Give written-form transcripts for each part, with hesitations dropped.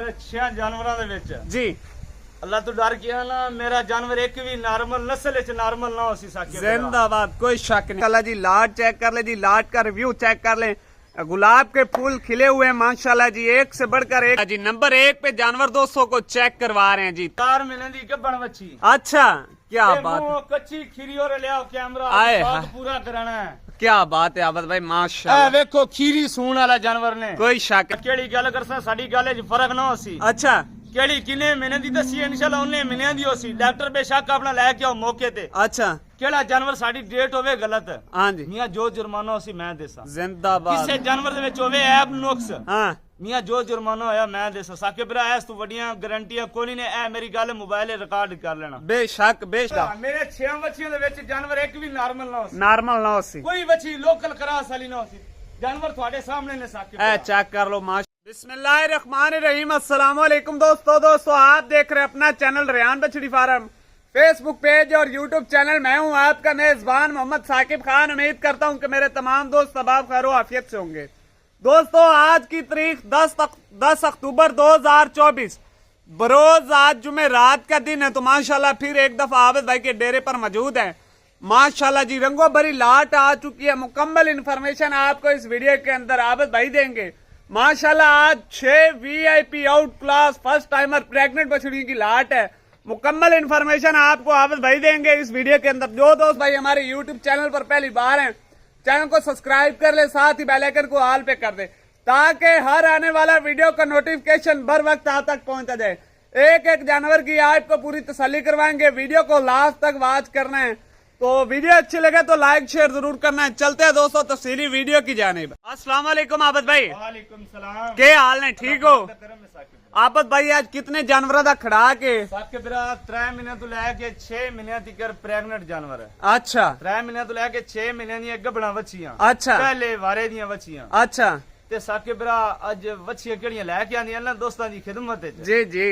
मेरे 6 जानवरों दे विच जी अल्लाह तो डर गया ना, मेरा जानवर एक भी नॉर्मल नस्ल च नॉर्मल ना हो सी सके। जिंदाबाद, कोई शक नहीं। चला जी लाट चेक कर ले जी, लाट का रिव्यू चेक कर ले। गुलाब के फूल खिले हुए हैं माशाल्लाह जी, एक से बढ़कर एक जी। नंबर 1 पे जानवर दोस्तों को चेक करवा रहे हैं जी। 4 महीने दी गब्बन बच्ची। अच्छा, क्या बात है, कच्ची खीरी और लिया कैमरा आए पूरा कराना है। क्या बात है आबद भाई माशाल्लाह। देखो खीरी सून वाला जानवर ने, कोई शक केड़ी गल करसा साडी गल च फर्क ना होसी। अच्छा, केड़ी किने महीने दी दसी इंशाल्लाह उन्ने महीने दी होसी। डॉक्टर बेशक अपना लेके आओ मौके ते। अच्छा, केड़ा जानवर साडी डेट होवे गलत, हाँ जी मियां जो जुर्माना होसी मैं देसा। जिंदाबाद। किसे जानवर दे विच होवे ऐब नुक्स, हाँ मियां जो जुर्माना होया मैं देसा। साके भरा ऐस तू वड्डियां गारंटियां कोई नहीं। ए मेरी गल मोबाइल रिकॉर्ड कर लेना। बेशक बेशक। मेरे 6 बच्चियों दे विच जानवर एक भी नॉर्मल ना होसी। नॉर्मल ना होसी, कोई बच्ची लोकल क्रास वाली ना होसी। जानवर तुम्हारे सामने ने साके ए चेक कर लो माशा। बिस्मिल्लाहिर्रहमानिर्रहीम। अस्सलाम वालेकुम दोस्तों आप देख रहे हैं अपना चैनल रेहान बछड़ी फार्म, फेसबुक पेज और यूट्यूब चैनल। मैं हूं आपका मेजबान मोहम्मद साकिब खान। उम्मीद करता हूं कि मेरे तमाम दोस्त अब खैर आफियत से होंगे। दोस्तों आज की तारीख 10 अक्टूबर 2024 बरोज आज जुमे रात का दिन है। तो माशाल्लाह फिर एक दफा आबिद भाई के डेरे पर मौजूद है। माशाल्लाह जी रंगो भरी लाट आ चुकी है। मुकम्मल इन्फॉर्मेशन आपको इस वीडियो के अंदर आबिद भाई देंगे। माशाल्लाह आज 6 VIP out class first timer pregnant बछड़ियों की लाट है। मुकम्मल इन्फॉर्मेशन आपको आबिद भाई देंगे इस वीडियो के अंदर। जो दोस्त भाई हमारे यूट्यूब चैनल पर पहली बार हैं, चैनल को सब्सक्राइब कर ले, साथ ही बेल आइकन को ऑल पे कर दे ताकि हर आने वाला वीडियो का नोटिफिकेशन बर वक्त आप तक पहुंचा जाए। एक एक जानवर की आपको पूरी तसल्ली करवाएंगे। वीडियो को लास्ट तक वॉच करना है। तो वीडियो अच्छी लगे तो लाइक शेयर जरूर करना है। चलते हैं दोस्तों तफसीली वीडियो की जानिब। अस्सलाम वालेकुम आबिद भाई। वालेकुम सलाम। क्या हाल है, ठीक हो आबिद भाई? आज कितने जानवर का खड़ा के? साके बिरा 3 महीने तो लेके 6 महीने तक प्रेग्नेंट जानवर है। अच्छा, 3 महीने तो लेके 6 महीने दी गबड़ा बच्चियां। अच्छा, पहले वारे दी बच्चियां। अच्छा, ते साके बिरा अज बच्चियां केड़ियां लेके आंदियां ना दोस्तां दी खिदमत च। जी जी,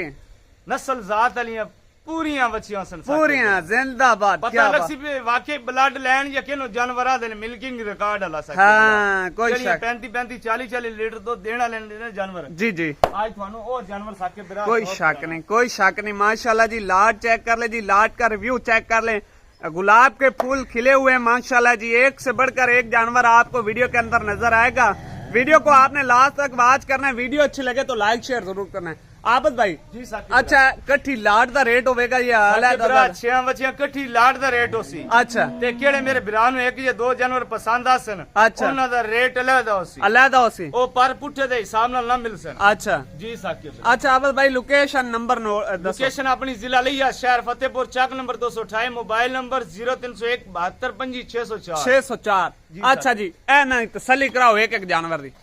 नस्ल जात वालियां पूरियां बच्चियां सन। पूरियां जिंदाबाद। पता लग सी पे वाकई ब्लड लाइन या किनो जानवरां दे मिल्किंग रिकॉर्ड वाला साके। हाँ कोई शक 35 40 लीटर दूध देने वाले ने जानवर। जी जी, आज थानू और जानवर साके बिरा कोई शक नहीं, कोई शक नहीं। माशाल्लाह जी लाट चेक कर ले जी, लाट का रिव्यू चेक कर ले। गुलाब के फूल खिले हुए हैं माशाल्लाह जी, एक से बढ़कर एक जानवर आपको वीडियो के अंदर नजर आएगा। वीडियो को आपने लास्ट तक वॉच करना है। वीडियो अच्छी लगे तो लाइक शेयर जरूर करना है। आबिद भाई जी साके अच्छा कट्ठी लाट दा रेट होवेगा या अलग? 6 बच्चियां कट्ठी लाट दा रेट होसी। अच्छा, ते केड़े मेरे बिरा नु एक या 2 जानवर पसंद आसन, अच्छा, उन्हां दा रेट अलग होसी। अलग होसी ओ पर पुठे दे हिसाब नाल ना मिलसन। अच्छा जी साके। अच्छा आबिद भाई लोकेशन नंबर लोकेशन अपनी जिला लिया शहर फतेहपुर, चक नंबर 228, मोबाइल नंबर 0301 72 604 604। अच्छा जी, ए नहीं तसल्ली कराओ एक एक जानवर दी।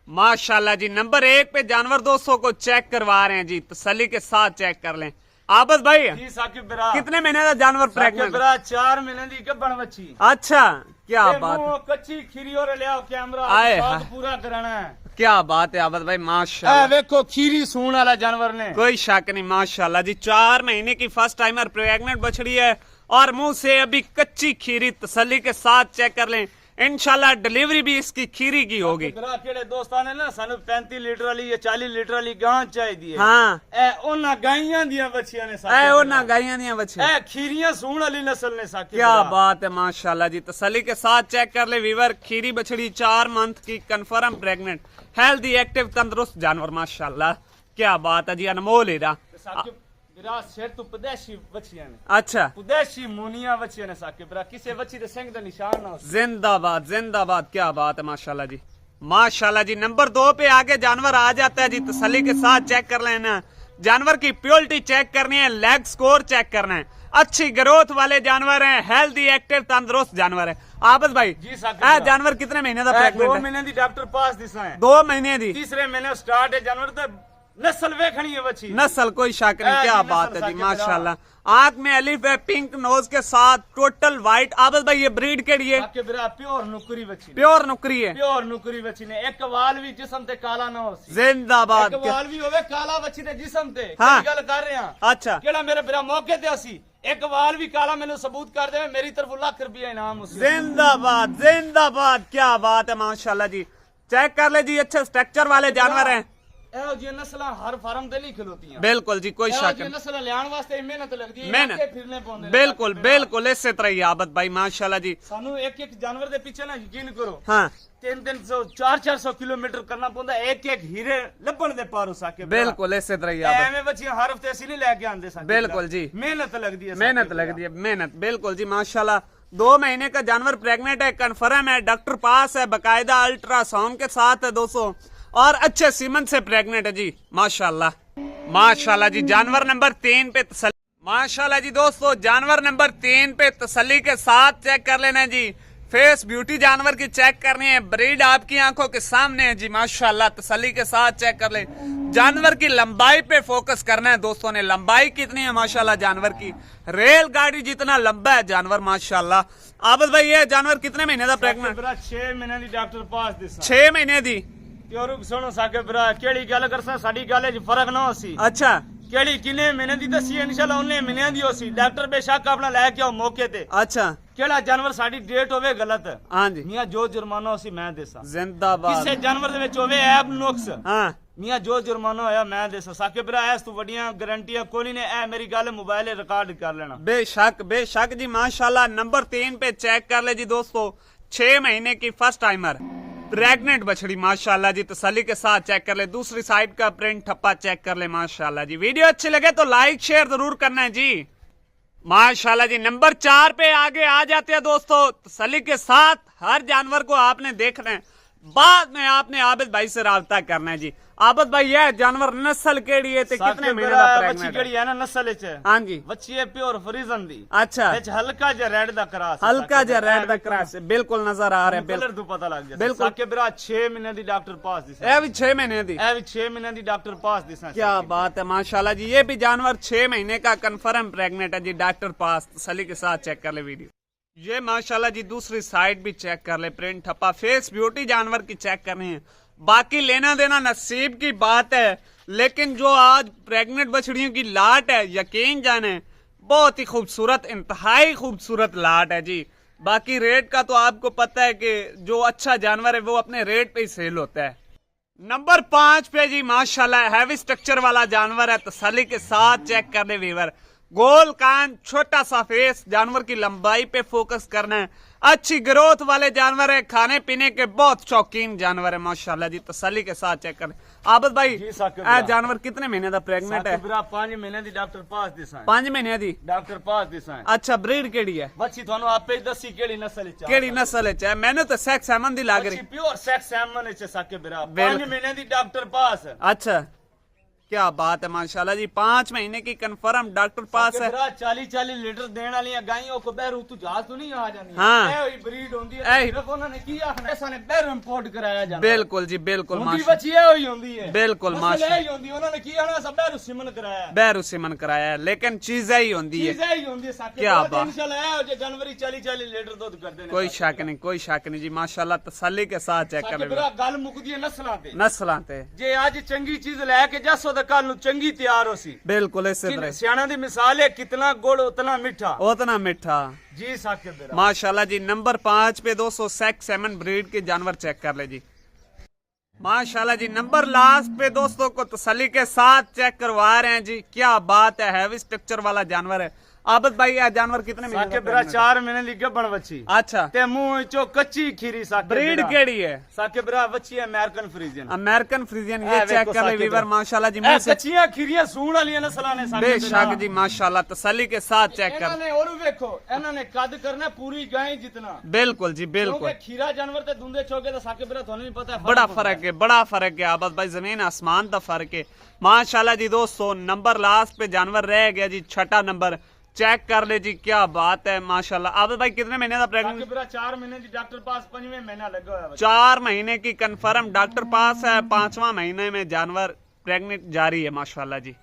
माशाल्लाह जी नंबर 1 पे जानवर दोस्तों को चेक करवा रहे हैं जी, तसल्ली के साथ चेक कर लें। आबिद भाई जी साके बिरा कितने महीने का जानवर प्रेग्नेंट? बिरा 4 महीने दी गब्बन बच्ची। अच्छा, क्या बात है, कच्ची खीरी और लिया कैमरा आए पूरा कराना है। क्या बात है आबिद भाई माशाल्लाह। देखो खीरी सून वाला जानवर ने, कोई शक नहीं माशाल्लाह जी। 4 महीने की फर्स्ट टाइमर प्रेग्नेंट बछड़ी है और मुंह से अभी कच्ची खीरी, तसल्ली के साथ चेक कर लें। इंशाल्लाह डिलीवरी भी इसकी खीरी की होगी। केड़े दोस्तां ने ना सानू 35 लीटर वाली या 40 लीटर वाली गां चाहिए। हाँ ए ओना गाइयां दियां बच्चियां ने साके। ए ओना गाइयां दियां बच्चियां, ए खीरियां सून वाली नस्ल ने साके। क्या बात है माशाल्लाह जी, तसल्ली के साथ चेक कर ले वीवर। खीरी बछड़ी 4 मंथ की कंफर्म प्रेग्नेंट, हेल्दी एक्टिव तंदुरुस्त जानवर माशाल्लाह। क्या बात है जी, अनमोल हीरा। बिरा शेर तो पदेशी बच्चियां ने। अच्छा, पदेशी मुनिया बच्चियां ने साके बिरा, किसे बच्ची दे सिंह दा निशान ना हो। जिंदाबाद जिंदाबाद, क्या बात है माशाल्लाह जी। माशाल्लाह जी नंबर 2 पे आगे जानवर आ जाता है जी, तसल्ली के साथ चेक कर लेना। जानवर की प्योरिटी चेक करनी है, लेग स्कोर चेक करना है। अच्छी ग्रोथ वाले जानवर हैं, हेल्दी एक्टिव तंदुरुस्त जानवर है। आबिद भाई जी साके जानवर कितने महीने का प्रेग्नेंट है? 2 महीने दी डॉक्टर पास दिसा है। 2 महीने दी, तीसरे महीने स्टार्ट है जानवर। तो नस्ल वेखनी है बच्ची, नस्ल कोई शक नहीं। क्या बात है जी माशाल्लाह। आंख में अलिफ है, पिंक नोज के साथ, टोटल व्हाइट। आबिद भाई ये ब्रीड केड़ी है? प्योर नुकरी बच्ची, प्योर नुकरी है। प्योर नुकरी बच्ची ने। एक वाल भी जिस्म ते काला ना हो। जिंदाबाद। एक वाल भी होवे काला बच्ची दे जिस्म ते। हाँ। गल कर रहे हैं। अच्छा, केड़ा मेरे बिरा मौके ते असी एक वाल भी काला मैंने सबूत कर दे, मेरी तरफ ₹1,00,000 इनाम। जिंदाबाद जिंदाबाद, क्या बात है माशाल्लाह जी। चेक कर ले जी, अच्छे स्ट्रक्चर वाले जानवर हैं। ਇਹੋ ਜਿਹੀ ਨਸਲਾਂ ਹਰ ਫਾਰਮ ਤੇ ਨਹੀਂ ਖਲੋਤੀਆਂ। बिल्कुल जी, कोई ਇਹੋ शक ਜਿਹੀ नहीं। ਨਸਲਾਂ ਲਿਆਉਣ ਵਾਸਤੇ ਮਿਹਨਤ ਲੱਗਦੀ ਹੈ, मेहनत, ਇਲਾਕੇ ਫਿਰਨੇ ਪਾਉਂਦੇ ਨੇ। बिल्कुल बिल्कुल इसी तरह ही आबद भाई माशाल्लाह जी। ਸਾਨੂੰ ਇੱਕ ਇੱਕ ਜਾਨਵਰ ਦੇ ਪਿੱਛੇ ਨਾ ਯਕੀਨ ਕਰੋ हाँ 300 400 ਕਿਲੋਮੀਟਰ ਕਰਨਾ ਪੈਂਦਾ ਇੱਕ ਇੱਕ ਹੀਰੇ ਲੱਭਣ ਦੇ ਪਾਰ ਹੋ ਸਕੇ। बिल्कुल इसी तरह ही आबद, ਐਵੇਂ ਬੱਚੀਆਂ ਹਰ ਹਫਤੇ ਅਸੀਂ ਨਹੀਂ ਲੈ ਕੇ ਆਂਦੇ ਸਾਕੇ। बिल्कुल जी, ਮਿਹਨਤ ਲੱਗਦੀ ਹੈ, मेहनत लगती है, मेहनत बिल्कुल जी माशाल्लाह। 2 महीने का जानवर प्रेग्नेंट है, कन्फर्म है, डॉक्टर पास है, बकायदा अल्ट्रासाउंड के साथ है दोस्तों, और अच्छे सीमन से प्रेग्नेंट है जी माशाल्लाह माशाल्लाह जी। जानवर नंबर 3 पे तसल्ली, माशाल्लाह जी दोस्तों, जानवर नंबर 3 पे तसल्ली के साथ चेक कर लेना जी। फेस ब्यूटी जानवर की चेक करनी है, ब्रीड आपकी आंखों के सामने है जी माशाल्लाह, तसल्ली के साथ चेक कर ले। जानवर की लंबाई पे फोकस करना है दोस्तों ने, लंबाई कितनी है माशाल्लाह जानवर की, रेलगाड़ी जितना लंबा है जानवर माशाल्लाह। आबद भाई ये जानवर कितने महीने का प्रेग्नेंट? 6 महीने ਦੀ ਡਾਕਟਰ ਪਾਸ ਦਿਸਾ। 6 महीने दी। ਯਾਰ ਸੁਣੋ ਸਾਕੇ ਭਰਾ, ਕਿਹੜੀ ਗੱਲ ਕਰਸਾਂ, ਸਾਡੀ ਗੱਲ 'ਚ ਫਰਕ ਨਾ ਹੋਸੀ। अच्छा ਕਿਹੜੀ ਕਿੰਨੇ ਮਹੀਨੇ ਦੀ ਦੱਸੀ ਇਨਸ਼ਾਅੱਲਾ ਉਹਨੇ ਮਹੀਨਿਆਂ ਦੀ ਹੋਸੀ। ਡਾਕਟਰ ਬੇਸ਼ੱਕ ਆਪਣਾ ਲੈ ਕੇ ਆਓ ਮੌਕੇ ਤੇ। अच्छा ਕਿਹੜਾ ਜਾਨਵਰ ਸਾਡੀ ਡੇਟ ਹੋਵੇ ਗਲਤ, हाँ जी, ਮੀਆਂ ਜੋ ਜੁਰਮਾਨਾ ਹੋਸੀ ਮੈਂ ਦੇਸਾਂ। जिंदाबाद। ਕਿਸੇ ਜਾਨਵਰ ਦੇ ਵਿੱਚ ਹੋਵੇ ਐਬ ਨੁਕਸ, हाँ ਮੀਆਂ ਜੋ ਜੁਰਮਾਨਾ ਹੋਇਆ ਮੈਂ ਦੇਸਾਂ। ਸਾਕੇ ਭਰਾ ਇਸ ਤੋਂ ਵੱਡੀਆਂ ਗਾਰੰਟੀਆਂ ਕੋਈ ਨਹੀਂ। ਇਹ ਮੇਰੀ ਗੱਲ ਮੋਬਾਈਲ ਰਿਕਾਰਡ ਕਰ ਲੈਣਾ। बेशक जी माशाल्लाह। नंबर 3 पे चेक कर ले जी दोस्तों, 6 महीने की फर्स्ट टाइमर प्रेग्नेंट बछड़ी माशाल्लाह जी, तसल्ली के साथ चेक कर ले। दूसरी साइड का प्रिंट ठप्पा चेक कर ले माशाल्लाह जी। वीडियो अच्छी लगे तो लाइक शेयर जरूर करना है जी माशाल्लाह जी। नंबर 4 पे आगे आ जाते हैं दोस्तों, तसल्ली के साथ हर जानवर को आपने देखना है, बाद में आपने आबिद भाई से राब्ता करना है जी। आबिद भाई यह जानवर नस्ल केड़ी है ते कितने महीने का ਬੱਚੀ प्रेग्नेंट ਕਿਹੜੀ है? ਹੈ ਨਾ ਨਸਲ ਵਿੱਚ हाँ जी, ਬੱਚੀ ਹੈ ਪਿਓਰ ਫਰੀਜ਼ਨ ਦੀ। अच्छा ਵਿੱਚ ਹਲਕਾ ਜਿਹਾ ਰੈਡ ਦਾ ਕਰਾਸ, हल्का जा रेड दा क्रॉस है, बिल्कुल नजर आ रहा है ਕਲਰ बिल्कुल। ਤੋਂ ਪਤਾ ਲੱਗ ਜਾਂਦਾ। ਬਿਲਕੁਲ। ਸਾਕੇ ਭਰਾ 6 ਮਹੀਨੇ ਦੀ ਡਾਕਟਰ ਪਾਸ ਦੀ। ये भी 6 महीने दी। ਇਹ ਵੀ 6 ਮਹੀਨੇ ਦੀ ਡਾਕਟਰ ਪਾਸ ਦੀ। क्या बात है माशाल्लाह जी। ये भी जानवर 6 महीने का कंफर्म प्रेग्नेंट है जी, डॉक्टर पास, तसल्ली के साथ चेक कर ले वीडियो। ये माशाल्लाह जी दूसरी साइड भी चेक कर ले, प्रिंट ठप्पा, फेस ब्यूटी जानवर की चेक करनी है। बाकी लेना देना नसीब की बात है, लेकिन जो आज प्रेग्नेंट बछड़ियों की लाट है, यकीन जाने बहुत ही खूबसूरत, इंतहाई खूबसूरत लाट है जी। बाकी रेट का तो आपको पता है कि जो अच्छा जानवर है वो अपने रेट पे ही सेल होता है। नंबर 5 पे जी माशाल्लाह हैवी स्ट्रक्चर वाला जानवर है, तसल्ली के साथ चेक कर ले वीवर। गोल कान, छोटा सा फेस, जानवर की लंबाई पे फोकस करना है। अच्छी ग्रोथ वाले जानवर है, खाने पीने के बहुत शौकीन जानवर है माशाल्लाह जी, तसल्ली के साथ चेक कर। आबद भाई जी साकिब ਇਹ भाई। जानवर कितने महीने का प्रेग्नेंट है? ਸਾਕੇ ਭਰਾ 5 ਮਹੀਨੇ ਦੀ ਡਾਕਟਰ ਪਾਸ ਦੀ ਸਾਂ। 5 महीने दी। ਡਾਕਟਰ ਪਾਸ ਦੀ ਸਾਂ। अच्छा ब्रीड केड़ी है? ਬੱਚੀ ਤੁਹਾਨੂੰ ਆਪੇ ਹੀ ਦੱਸੀ ਕਿਹੜੀ ਨਸਲ ਵਿੱਚ ਆ। केड़ी नस्ल है? मैंने तो सेक्स एमन दी लाग ਬੱਚੀ रही। ਪਿਓਰ ਸੈਕਸ ਐਮਨ ਵਿੱਚ ਸਾਕੇ ਭਰਾ 5 ਬਿਲਕੁਲ। ਮਹੀਨੇ ਦੀ ਡਾਕਟਰ ਪਾਸ। अच्छा क्या बात है माशाल्लाह जी, 5 महीने की कंफर्म डॉक्टर पास है। 40-40 ਲੀਟਰ ਦੇਣ ਵਾਲੀਆਂ ਗਾਈਆਂ ਕੋ ਬਹਿਰੂ ਤੂੰ ਜਹਾਜ਼ ਤੋਂ ਨਹੀਂ ਆ ਜਾਂਦੀ। हाँ। ਇਹ ਹੋਈ ਬਰੀਡ ਹੁੰਦੀ ਇਹ ਹੈ। ਹੀ। ਸਿਰਫ ਉਹਨਾਂ ਨੇ ਕੀ ਆਖਣਾ, ਇਸਾਂ ਨੇ ਬਹਿਰੂ ਇੰਪੋਰਟ ਕਰਾਇਆ ਜਾਂਦਾ। बिल्कुल जी बिल्कुल ਹੁੰਦੀ माशाल्लाह, ਬੱਚੀ ਇਹ ਹੋਈ ਹੁੰਦੀ ਹੈ। बिल्कुल ਨਸਲ माशाल्लाह। ਇਹ ਹੀ ਹੁੰਦੀ, ਉਹਨਾਂ ਨੇ ਕੀ ਆਖਣਾ, ਸਭ ਬਹਿਰੂ ਸਿਮਨ ਕਰਾਇਆ। बैरू सिमन कराया है, लेकिन चीजें ही होती है। ਚੀਜ਼ ਇਹ ਹੀ ਹੁੰਦੀ ਹੈ ਸਾਕੇ क्या ਭਰਾ। बात। इंशाल्लाह ਇਹ ਹੋ ਜੇ ਜਨਵਰੀ 40-40 ਲੀਟਰ ਦੁੱਧ ਕਰਦੇ ਨੇ। कोई शक नहीं, कोई शक नहीं जी माशाल्लाह, तसल्ली के साथ चेक ਸਾਕੇ कर ਭਰਾ ਗੱਲ ਮੁੱਕਦੀ ਹੈ ਨਸਲਾਂ ਤੇ। नस्लां ते ਜੇ ਅੱਜ ਚੰਗੀ ਚੀਜ਼ ਲੈ ਕੇ ਜਾਸੋ ਤਾਂ ਕੱਲ ਨੂੰ ਚੰਗੀ ਤਿਆਰ ਹੋ ਸੀ। बिल्कुल इसी तरह ਸਿਆਣਾ ਦੀ ਮਿਸਾਲ ਹੈ, कितना गुड़ उतना मीठा। उतना मीठा जी साके भरा। माशाल्लाह जी। नंबर 5 पे दोस्तों सेक्स सेमन ब्रीड के जानवर चेक कर ले जी माशाल्लाह जी। नंबर लास्ट पे दोस्तों को तसल्ली के साथ चेक करवा रहे हैं जी, क्या बात है, हैवी स्ट्रक्चर वाला जानवर है। आबद भाई यह जानवर कितने महीने साके का भरा pregnant है? 4 महीने ਦੀ ਗੱਭਣ ਬੱਚੀ अच्छा ਤੇ ਮੂੰਹ ਚੋਂ ਕੱਚੀ ਖੀਰੀ। ਸਾਕੇ ब्रीड भरा। केड़ी है? साके भरा ਬੱਚੀ ਹੈ ਅਮਰੀਕਨ ਫਰੀਜ਼ੀਅਨ। American Friesian. ये ए, चेक देखो कर ले साकिब वीवर भाई। माशाल्लाह जी, ਇਹ मुंह से ਕੱਚੀਆਂ ਖੀਰੀਆਂ ਸੂਣ ਵਾਲੀਆਂ ਨਸਲਾਂ ਨੇ ਸਾਕੇ बेशक जी माशाल्लाह, तसल्ली के साथ चेक ਇਹਨਾਂ कर। ਨੇ और ਵੇਖੋ, ਇਹਨਾਂ ਨੇ ਕੱਦ ਕਰਨਾ ਪੂਰੀ ਗਾਂ ਜਿੰਨਾ। बिल्कुल जी बिल्कुल, ਕਿਉਂਕਿ ਖੀਰਾ ਜਾਨਵਰ ਤੇ ਦੁੰਦੇ ਚੋਗੇ ਤਾਂ ਸਾਕੇ ਭਰਾ ਤੁਹਾਨੂੰ ਨਹੀਂ ਪਤਾ बड़ा फर्क है, बड़ा फर्क है आबद भाई, जमीन आसमान का फर्क है माशाल्लाह जी। दोस्तों नंबर लास्ट पे जानवर रह गया जी, 6वां नंबर चेक कर ले जी, क्या बात है माशाल्लाह। आबद भाई कितने महीने का साके प्रेग्नेंट? भरा 4 महीने ਦੀ डॉक्टर पास 5वें महीना लगा हुआ है। 4 महीने की कंफर्म डॉक्टर पास है, 5वां महीने में जानवर प्रेग्नेंट जारी है माशाल्लाह जी।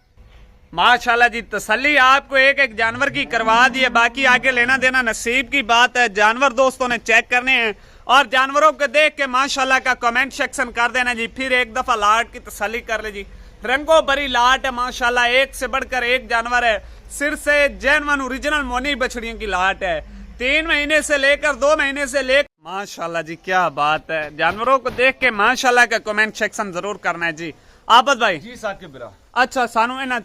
माशाल्लाह जी, तसल्ली आपको एक एक जानवर की करवा दी है, बाकी आगे लेना देना नसीब की बात है। जानवर दोस्तों ने चेक करने हैं और जानवरों को देख के माशाल्लाह का कमेंट सेक्शन कर देना जी। फिर एक दफा लाट की तसल्ली कर ले जी, रंगों भरी लाट है माशाल्लाह, एक से बढ़कर एक जानवर है। सिर से जेनवन ओरिजिनल मोनी बछड़ियों की लाट है, 3 महीने से लेकर 2 महीने से लेकर माशाल्लाह जी, क्या बात है। जानवरों को देख के माशाल्लाह का कमेंट सेक्शन जरूर करना है जी। ਆਬਦ ਭਾਈ ਜੀ ਸਾਕਿਬ ਵੀਰਾ। ਅੱਛਾ ਸਾਨੂੰ ਇਹਨਾਂ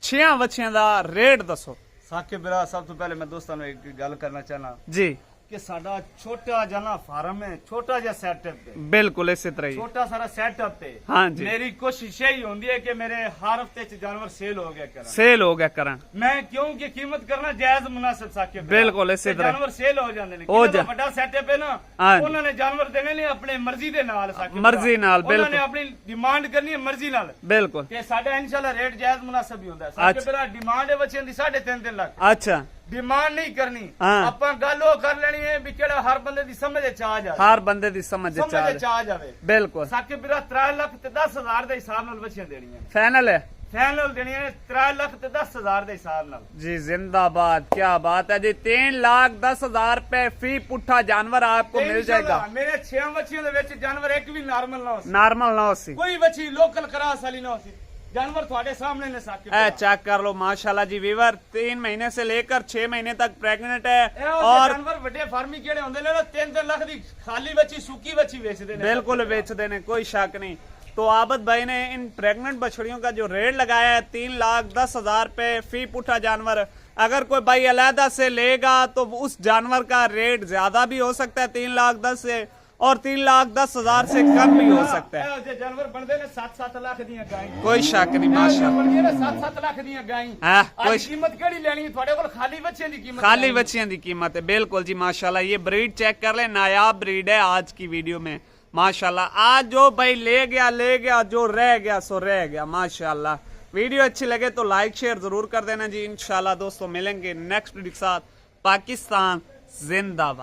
6 ਬੱਚਿਆਂ ਦਾ ਰੇਟ ਦੱਸੋ। ਸਾਕਿਬ ਵੀਰਾ ਸਭ ਤੋਂ ਪਹਿਲੇ ਮੈਂ ਦੋਸਤਾਂ ਨੂੰ ਇੱਕ ਗੱਲ ਕਰਨਾ ਚਾਹਨਾ ਜੀ ਕਿ ਸਾਡਾ ਛੋਟਾ ਜਿਹਾ ਨਾ ਫਾਰਮ ਹੈ, ਛੋਟਾ ਜਿਹਾ ਸੈਟਅਪ ਹੈ, ਬਿਲਕੁਲ ਇਸੇ ਤਰ੍ਹਾਂ ਹੀ ਛੋਟਾ ਸਾਰਾ ਸੈਟਅਪ ਹੈ। ਹਾਂਜੀ। ਮੇਰੀ ਕੋਸ਼ਿਸ਼ ਇਹੀ ਹੁੰਦੀ ਹੈ ਕਿ ਮੇਰੇ ਹਰ ਹਫਤੇ ਚ ਜਾਨਵਰ ਸੇਲ ਹੋ ਗਿਆ ਕਰਾਂ। ਸੇਲ ਹੋ ਗਿਆ ਕਰਨ ਮੈਂ ਕਿਉਂਕਿ ਕੀਮਤ ਕਰਨਾ ਜਾਇਜ਼ ਮੁਨਾਸਿਬ ਸਾਕਿਬ ਵੀਰਾ। ਬਿਲਕੁਲ ਇਸੇ ਤੇ ਤਰ੍ਹਾਂ ਜਾਨਵਰ ਸੇਲ ਹੋ ਜਾਂਦੇ ਨੇ। ਹੋ ਜਿਹਦਾ ਜਾ- ਵੱਡਾ ਸੈਟਅਪ ਹੈ ਨਾ, ਹਾਂਜੀ। ਉਹਨਾਂ ਨੇ ਜਾਨਵਰ ਦੇਣੇ ਨੇ ਆਪਣੀ ਮਰਜ਼ੀ ਦੇ ਨਾਲ ਸਾਕਿਬ ਮਰਜ਼ੀ ਵੀਰਾ। ਨਾਲ, ਉਹਨਾਂ ਨੇ ਬਿਲਕੁਲ। ਆਪਣੀ ਡਿਮਾਂਡ ਕਰਨੀ ਹੈ ਮਰਜ਼ੀ ਨਾਲ ਬਿਲਕੁਲ ਤੇ ਸਾਡਾ ਇਨਸ਼ਾਅੱਲਾ ਰੇਟ ਜਾਇਜ਼ ਮੁਨਾਸਿਬ ਹੀ ਹੁੰਦਾ ਹੈ ਸਾਕਿਬ ਅੱਛਾ। ਵੀਰਾ। ਡਿਮਾਂਡ ਹੈ ਬੱਚਿਆਂ ਦੀ 3.5 ਲੱਖ। ਅੱਛਾ ਡਿਮਾਂਡ ਨਹੀਂ ਕਰਨੀ, ਹਾਂ। ਆਪਾਂ ਗੱਲ ਉਹ ਕਰ ਲੈਣੀ ਹੈ ਵੀ ਕਿਹੜਾ ਹਰ ਬੰਦੇ ਦੀ ਸਮਝ ਚ ਆ ਜਾਵੇ, ਹਰ ਬੰਦੇ ਦੀ ਸਮਝ ਸਮਝ ਚਾਹ ਚ ਆ ਜਾਵੇ। ਬਿਲਕੁਲ ਸਾਕਿਬ ਵੀਰਾ 3 ਲੱਖ ਤੇ 10,000 ਦੇ ਹਿਸਾਬ ਨਾਲ ਬੱਚੀਆਂ ਦੇਣੀਆਂ, ਫਾਈਨਲ ਹੈ ਫਾਈਨਲ ਦੇਣੀਆਂ ਨੇ 3 ਲੱਖ ਤੇ 10,000 ਦੇ ਹਿਸਾਬ ਨਾਲ। जी जिंदाबाद, क्या बात है जी। 3,10,000 रुपए फी पुट्ठा जानवर आपको ਤੇ मिल ਇਨਸ਼ਾਅੱਲਾ जाएगा। ਮੇਰੇ 6 ਬੱਚਿਆਂ ਦੇ ਵਿੱਚ ਜਾਨਵਰ ਇੱਕ ਵੀ ਨਾਰਮਲ ਨਾ ਹੋ ਸੀ, नॉर्मल ना सी ਕੋਈ ਬੱਚੀ ਲੋਕਲ ਕਰਾਸ ਵਾਲੀ ਨਾ ਹੋ ਸੀ। ਜਾਨਵਰ ਤੁਹਾਡੇ ਸਾਹਮਣੇ ਨੇ ਸਾਕਿਬ ए ਵੀਰਾ। चेक कर लो माशाल्लाह जी वीवर 3 महीने से लेकर 6 महीने तक प्रेग्नेंट है ਇਹੋ ਜਿਹੇ और ਜਾਨਵਰ ਵੱਡੇ ਫਾਰਮੀ ਕਿਹੜੇ ਹੁੰਦੇ ਨੇ ਨਾ 3-3 ਲੱਖ ਦੀ ਖਾਲੀ ਬੱਚੀ ਸੁੱਕੀ ਬੱਚੀ ਵੇਚਦੇ ਨੇ। बिल्कुल बेचते ने, कोई शक नहीं। तो आबद भाई ने इन प्रेग्नेंट बछड़ियों का जो रेट लगाया है 3,10,000 रुपए फी पुट्ठा जानवर। अगर कोई भाई अलहदा से लेगा तो उस जानवर का रेट ज्यादा भी हो सकता है 3,10,000 से, और 3,10,000 से कम भी हो सकता है। ਇਹੋ ਜਿਹੇ ਜਾਨਵਰ ਬਣਦੇ ਨੇ 7-7 ਲੱਖ ਦੀਆਂ ਗਾਂ। कोई शक नहीं माशाल्लाह। ਬਣਦੀਆਂ ਨੇ 7-7 ਲੱਖ ਦੀਆਂ ਗਾਂ। हाँ, ਅੱਜ कोई ਕੀਮਤ ਕਿਹੜੀ ਲੈਣੀ ਹੈ ਤੁਹਾਡੇ ਕੋਲ? ਖਾਲੀ ਬੱਚਿਆਂ ਦੀ ਕੀਮਤ खाली ਲੈਣੀ ਹੈ। बच्चियों की कीमत है। बिल्कुल जी माशाल्लाह। ये ब्रीड चेक कर ले, नायाब ब्रीड है आज की वीडियो में माशाल्लाह। आज जो भाई ले गया, जो रह गया सो रह गया माशाल्लाह। वीडियो अच्छी लगे तो लाइक शेयर जरूर कर देना जी। इंशाल्लाह दोस्तों मिलेंगे नेक्स्ट वीडियो के साथ। पाकिस्तान जिंदाबाद।